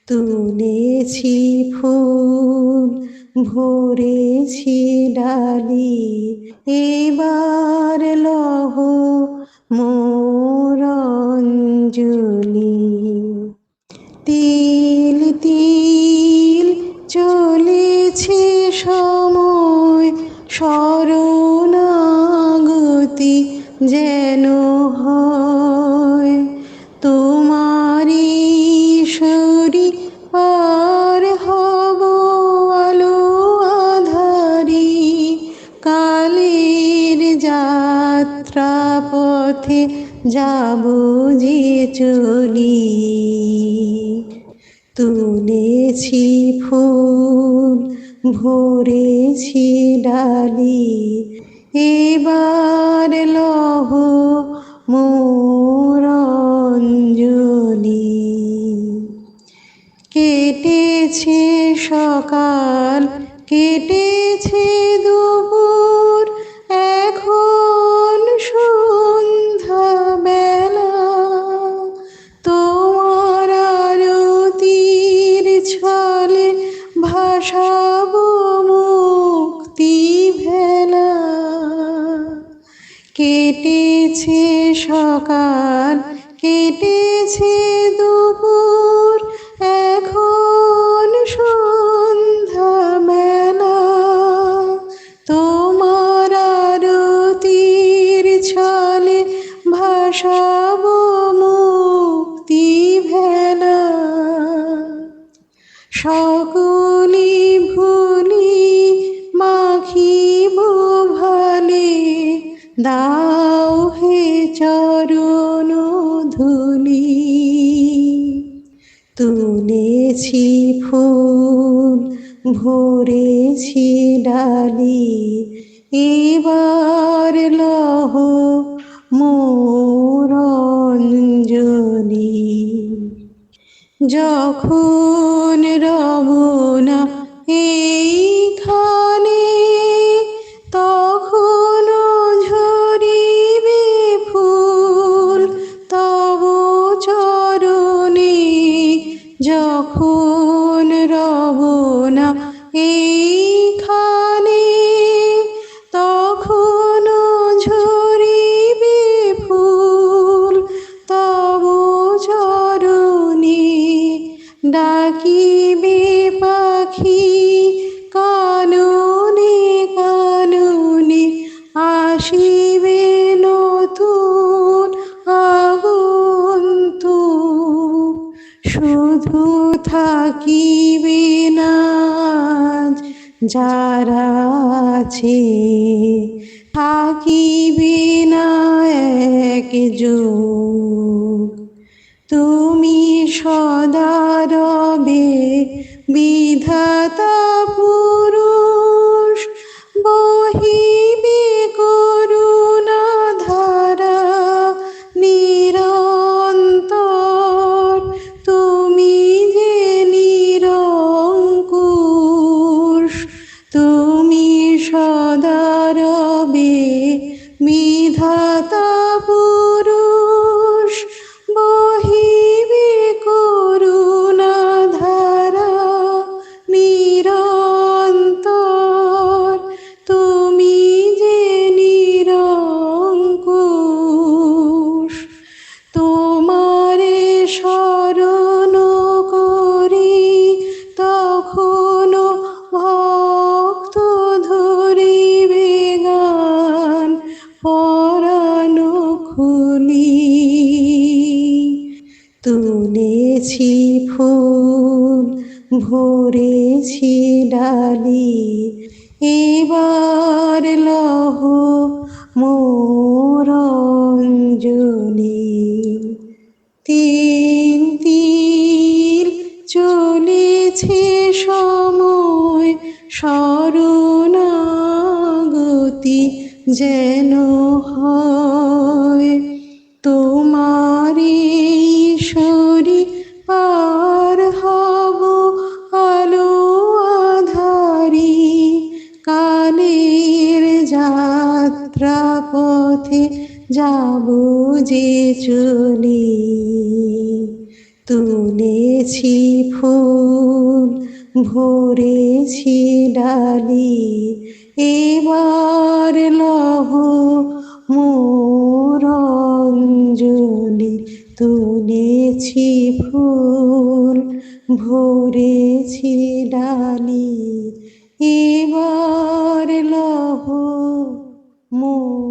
তুলেছি ফুল ভরেছি ডালি, এবার লহ মোর অঞ্জলি। তিল তিল চলেছে সময়, শরণাগতি যেন হয় তোমারি শরী পার হব আলো আধারি, কালের যাত্রা পথে যাব যে চলি। তুলেছি ফুল ভরেছি ডালি, এবার লহ মোর অঞ্জলি। কেটেছে সকাল কেটেছে দুপুর, এখন সন্ধ্যা বেলা, তোমার আরতির ছলে ভাসাবো মুক্তি ভেলা। কেটেছে সকাল কেটেছে দুপুর, এখন সন্ধ্যা বেলা, তোমার আরতির ছলে ভাসাবো মুক্তি ভেলা। সকলি ভুলি মাখিব ভালে, দাও হে চরণ ধুলি। তুলেছি ফুল ভরেছি ডালি, এবার লহ মোর অঞ্জলি। যখন রব না এইখানে, তখন ঝরিবে ফুল তব চরণে। যখন রব না এইখানে, তখন ঝরিবে ফুল তব চরণে। ডাকিবে পাখি কাননে কাননে, আসিবে নতুন আগন্তুক। শুধু থাকিবে না যারা আছে, থাকিবে না একযোগ। তুমি সদা রবে বিধাতা পুরুষ, বহিবে করুণা ধারা নিরন্তর। তুমি যে নিরঙ্কুশ, তুমি সদা রবে বিধাতা পুরুষ, বহিবে করুণা ধারা নিরন্তর। তুমি যে নিরঙ্কুশ, তোমারে শরণ করি তখন ভক্ত ধরিবে গান পরাণ খুলি। তুলেছি ফুল ভরেছি ডালি, এবার লহ মোর অঞ্জলি। তিল তিল চলেছে সময়, শরণাগতি যেন হয় তোমারি শরী পার হব আলো আধারি, কালের যাত্রা পথে যাব যে চলি। তুলে তুলেছি ফুল, ভরেছি ডালি, এবার লহ মোর অঞ্জলি। তুলেছি ফুল, ভরেছি ডালি, এবার লহ মোর